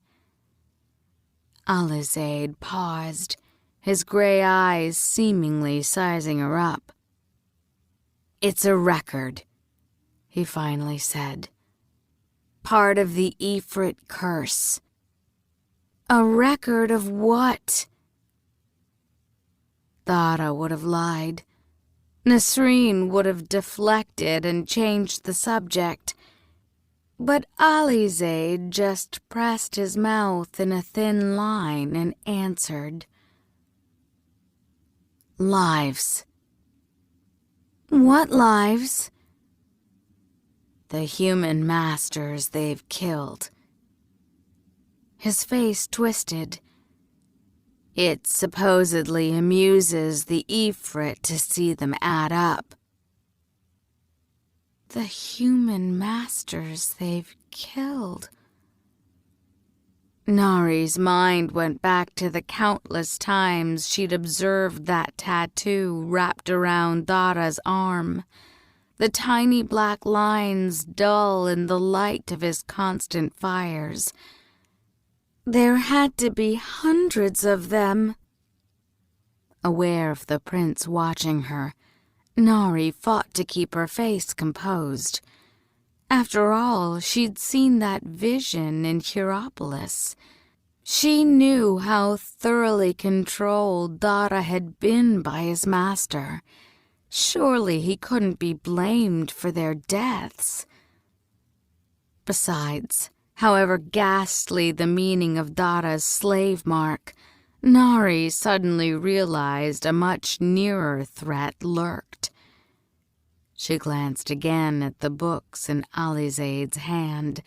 Ali's aide paused, his gray eyes seemingly sizing her up. "It's a record," he finally said. "Part of the Ifrit curse." "A record of what?" Thada would have lied. Nasreen would have deflected and changed the subject. But Ali's aide just pressed his mouth in a thin line and answered. "Lives." "What lives?" "The human masters they've killed." His face twisted. "It supposedly amuses the Ifrit to see them add up." "The human masters they've killed." Nahri's mind went back to the countless times she'd observed that tattoo wrapped around Dada's arm, the tiny black lines dull in the light of his constant fires. There had to be hundreds of them. Aware of the prince watching her, Nahri fought to keep her face composed. After all, she'd seen that vision in Hierapolis. She knew how thoroughly controlled Dara had been by his master. Surely he couldn't be blamed for their deaths. Besides, however ghastly the meaning of Dara's slave mark, Nahri suddenly realized a much nearer threat lurked. She glanced again at the books in Alizade's hand,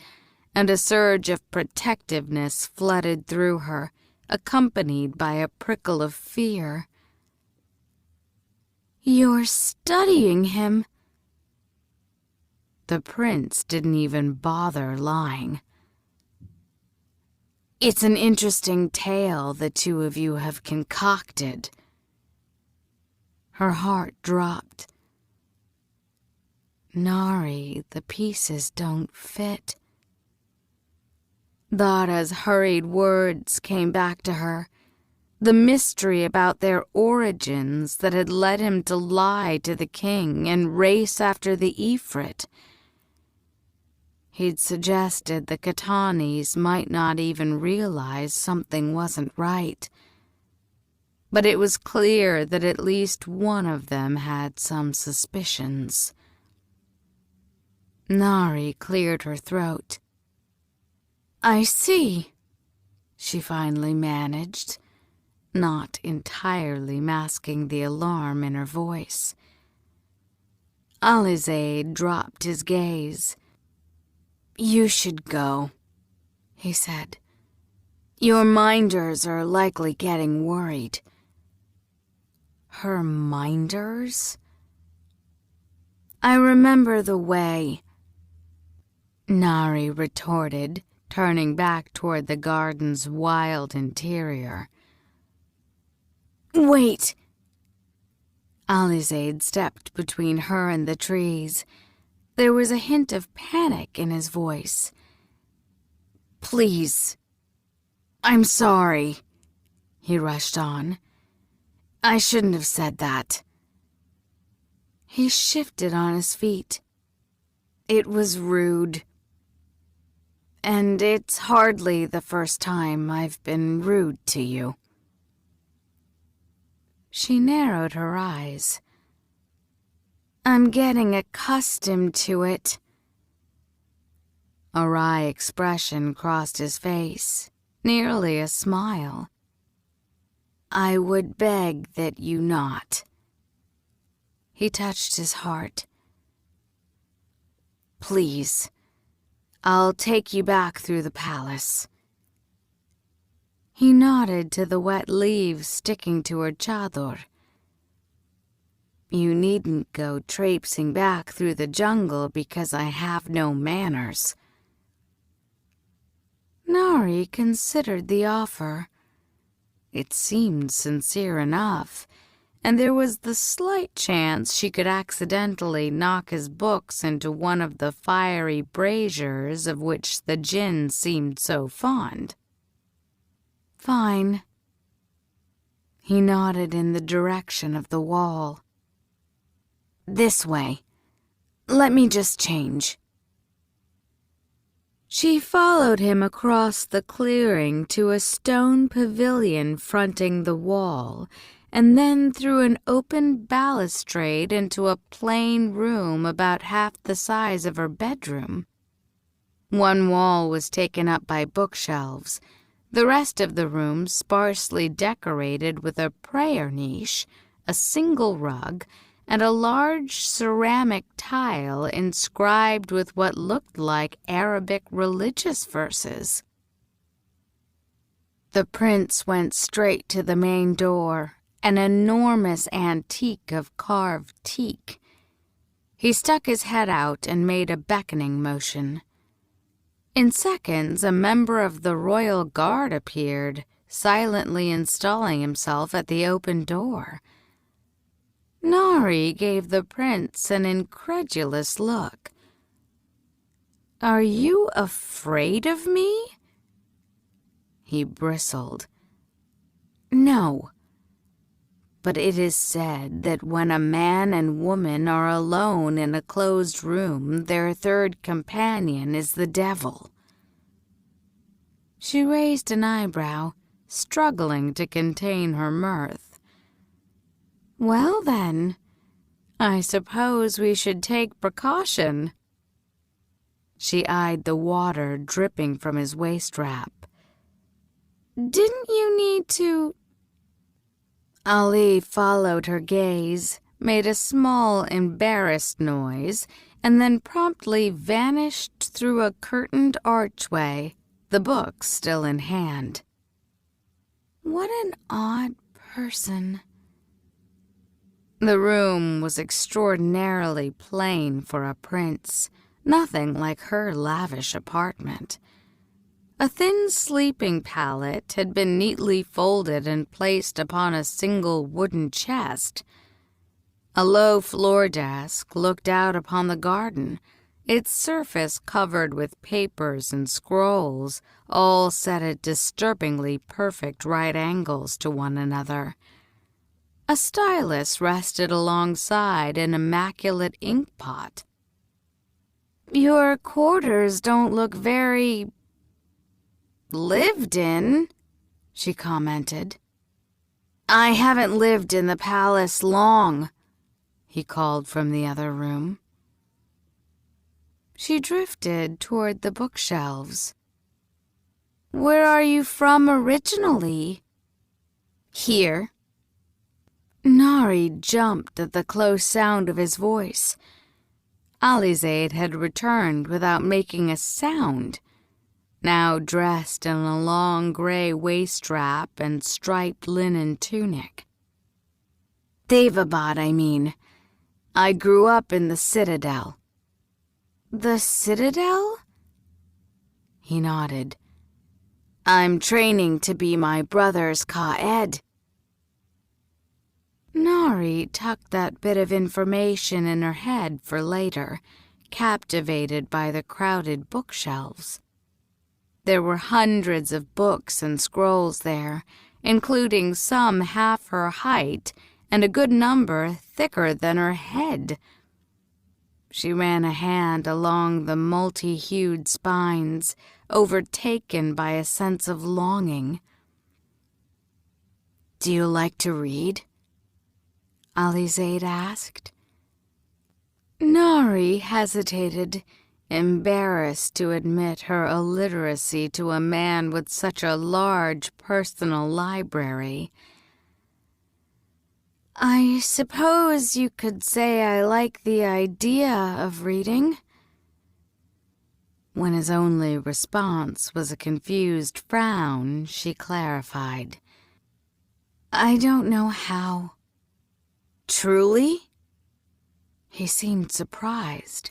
and a surge of protectiveness flooded through her, accompanied by a prickle of fear. "You're studying him." The prince didn't even bother lying. "It's an interesting tale the two of you have concocted." Her heart dropped. "Nahri, the pieces don't fit." Dara's hurried words came back to her, the mystery about their origins that had led him to lie to the king and race after the Ifrit. He'd suggested the Katanis might not even realize something wasn't right, but it was clear that at least one of them had some suspicions. Nahri cleared her throat. "I see," she finally managed, not entirely masking the alarm in her voice. Alizade dropped his gaze. "You should go," he said. "Your minders are likely getting worried." Her minders? "I remember the way," Nahri retorted, turning back toward the garden's wild interior. "Wait!" Alizade stepped between her and the trees. There was a hint of panic in his voice. "Please. I'm sorry," he rushed on. "I shouldn't have said that." He shifted on his feet. "It was rude. And it's hardly the first time I've been rude to you." She narrowed her eyes. "I'm getting accustomed to it." A wry expression crossed his face, nearly a smile. "I would beg that you not." He touched his heart. "Please. I'll take you back through the palace." He nodded to the wet leaves sticking to her chador. "You needn't go traipsing back through the jungle because I have no manners." Nahri considered the offer. It seemed sincere enough, and there was the slight chance she could accidentally knock his books into one of the fiery braziers of which the djinn seemed so fond. "Fine." He nodded in the direction of the wall. "This way. Let me just change." She followed him across the clearing to a stone pavilion fronting the wall, and then through an open balustrade into a plain room about half the size of her bedroom. One wall was taken up by bookshelves, the rest of the room sparsely decorated with a prayer niche, a single rug, and a large ceramic tile inscribed with what looked like Arabic religious verses. The prince went straight to the main door, an enormous antique of carved teak. He stuck his head out and made a beckoning motion. In seconds, a member of the royal guard appeared, silently installing himself at the open door. Nahri gave the prince an incredulous look. "Are you afraid of me?" He bristled. "No. But it is said that when a man and woman are alone in a closed room, their third companion is the devil." She raised an eyebrow, struggling to contain her mirth. "Well then, I suppose we should take precaution." She eyed the water dripping from his waist wrap. "Didn't you need to—" Ali followed her gaze, made a small, embarrassed noise, and then promptly vanished through a curtained archway, the book still in hand. What an odd person. The room was extraordinarily plain for a prince, nothing like her lavish apartment. A thin sleeping pallet had been neatly folded and placed upon a single wooden chest. A low floor desk looked out upon the garden, its surface covered with papers and scrolls, all set at disturbingly perfect right angles to one another. A stylus rested alongside an immaculate ink pot. "Your quarters don't look very lived in," she commented. "I haven't lived in the palace long," he called from the other room. She drifted toward the bookshelves. "Where are you from originally?" "Here." Nahri jumped at the close sound of his voice. Alizade had returned without making a sound, now dressed in a long gray waist strap and striped linen tunic. "Daevabad, I mean. I grew up in the Citadel." "The Citadel?" He nodded. "I'm training to be my brother's Ka-Ed." Nahri tucked that bit of information in her head for later, captivated by the crowded bookshelves. There were hundreds of books and scrolls there, including some half her height and a good number thicker than her head. She ran a hand along the multi-hued spines, overtaken by a sense of longing. "Do you like to read?" Alizade asked. Nahri hesitated, embarrassed to admit her illiteracy to a man with such a large personal library. "I suppose you could say I like the idea of reading." When his only response was a confused frown, she clarified. "I don't know how." "Truly?" He seemed surprised,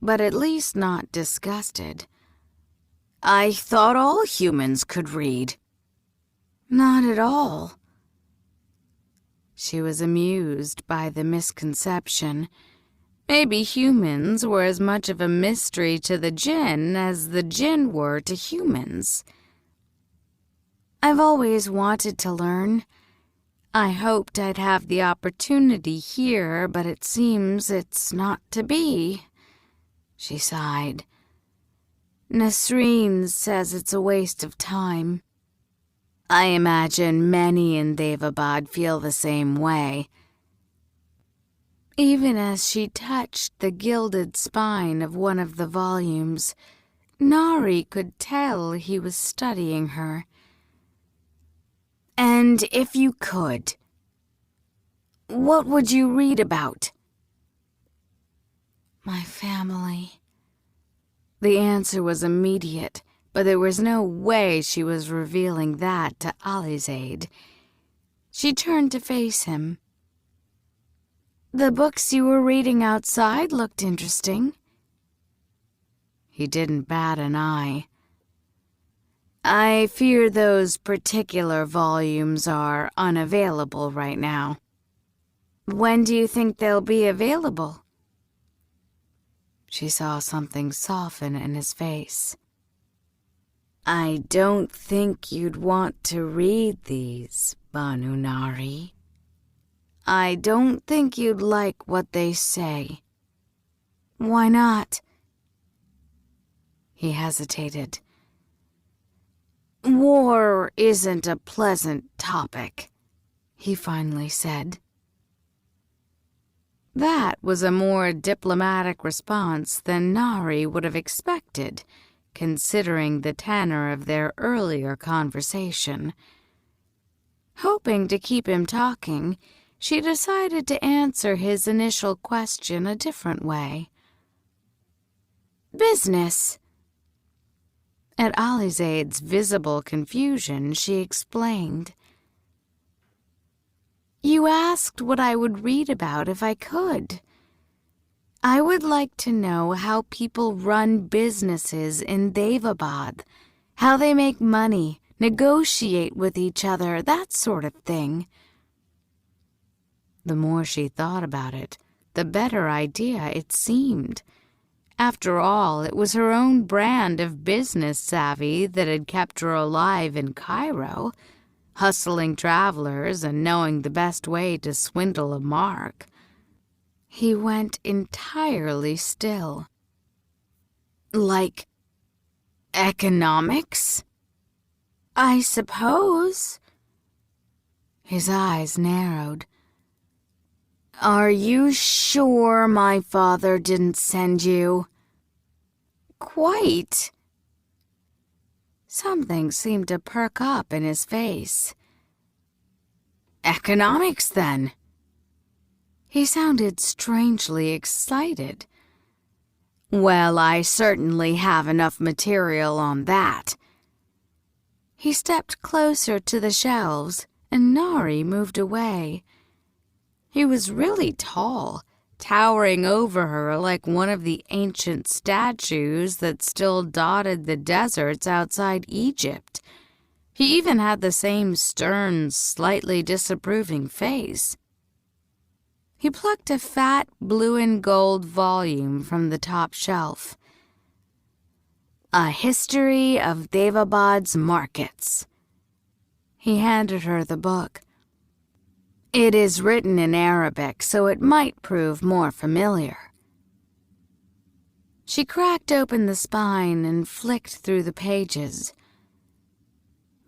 but at least not disgusted. "I thought all humans could read." "Not at all." She was amused by the misconception. Maybe humans were as much of a mystery to the jinn as the jinn were to humans. "I've always wanted to learn. I hoped I'd have the opportunity here, but it seems it's not to be." She sighed. "Nasreen says it's a waste of time." "I imagine many in Daevabad feel the same way." Even as she touched the gilded spine of one of the volumes, Nahri could tell he was studying her. "And if you could, what would you read about?" "My family." The answer was immediate, but there was no way she was revealing that to Alizade. She turned to face him. "The books you were reading outside looked interesting." He didn't bat an eye. "I fear those particular volumes are unavailable right now." "When do you think they'll be available?" She saw something soften in his face. "I don't think you'd want to read these, Banu Nahri. I don't think you'd like what they say." "Why not?" He hesitated. War isn't a pleasant topic, he finally said. That was a more diplomatic response than Nahri would have expected, considering the tenor of their earlier conversation. Hoping to keep him talking, she decided to answer his initial question a different way. Business. At Alizade's visible confusion, she explained. You asked what I would read about if I could. I would like to know how people run businesses in Daevabad, how they make money, negotiate with each other, that sort of thing. The more she thought about it, the better idea it seemed. After all, it was her own brand of business savvy that had kept her alive in Cairo, hustling travelers and knowing the best way to swindle a mark. He went entirely still. Like economics? I suppose. His eyes narrowed. Are you sure my father didn't send you? Quite. Something seemed to perk up in his face. Economics, then? He sounded strangely excited. Well, I certainly have enough material on that. He stepped closer to the shelves, and Nahri moved away. He was really tall, towering over her like one of the ancient statues that still dotted the deserts outside Egypt. He even had the same stern, slightly disapproving face. He plucked a fat blue and gold volume from the top shelf. A History of Daevabad's Markets. He handed her the book. It is written in Arabic, so it might prove more familiar. She cracked open the spine and flicked through the pages.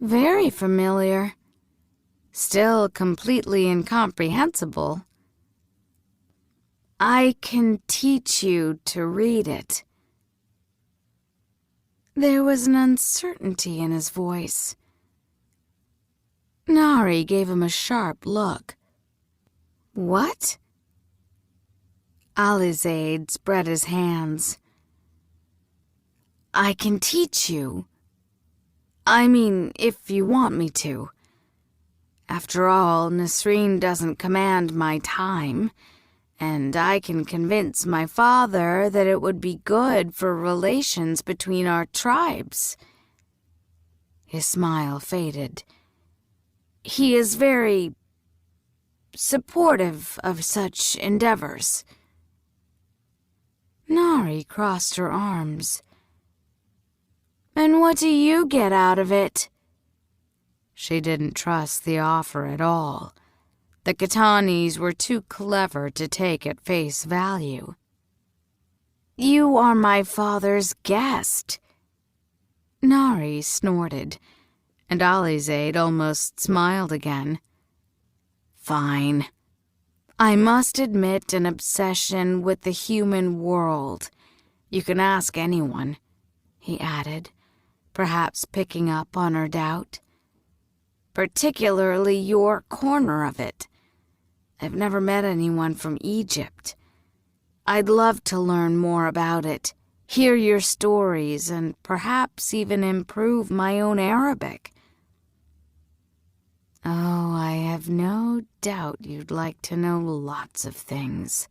Very familiar. Still completely incomprehensible. I can teach you to read it. There was an uncertainty in his voice. Nahri gave him a sharp look. What? Alizade spread his hands. I can teach you. I mean, if you want me to. After all, Nasreen doesn't command my time, and I can convince my father that it would be good for relations between our tribes. His smile faded. He is very supportive of such endeavors. Nahri crossed her arms. And what do you get out of it? She didn't trust the offer at all. The Katanis were too clever to take at face value. You are my father's guest. Nahri snorted, and Alizade almost smiled again. Fine. I must admit an obsession with the human world. You can ask anyone, he added, perhaps picking up on her doubt. Particularly your corner of it. I've never met anyone from Egypt. I'd love to learn more about it, hear your stories, and perhaps even improve my own Arabic. Oh, I have no doubt you'd like to know lots of things.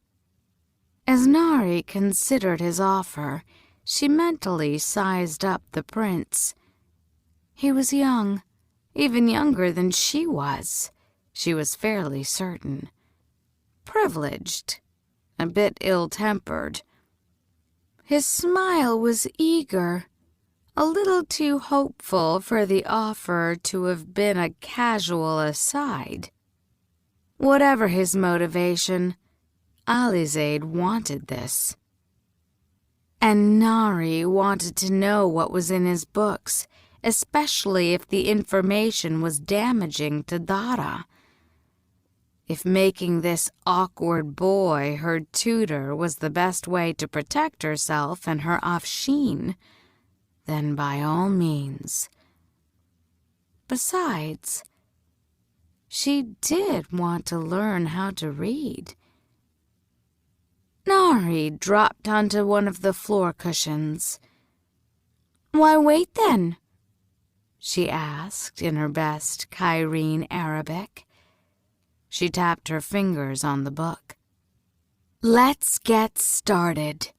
As Nahri considered his offer, she mentally sized up the prince. He was young, even younger than she was fairly certain. Privileged, a bit ill-tempered. His smile was eager, a little too hopeful for the offer to have been a casual aside. Whatever his motivation, Alizade wanted this. And Nahri wanted to know what was in his books, especially if the information was damaging to Dara. If making this awkward boy her tutor was the best way to protect herself and her Afshin, then by all means. Besides, she did want to learn how to read. Nahri dropped onto one of the floor cushions. "Why wait then?" she asked in her best Cairene Arabic. She tapped her fingers on the book. "Let's get started."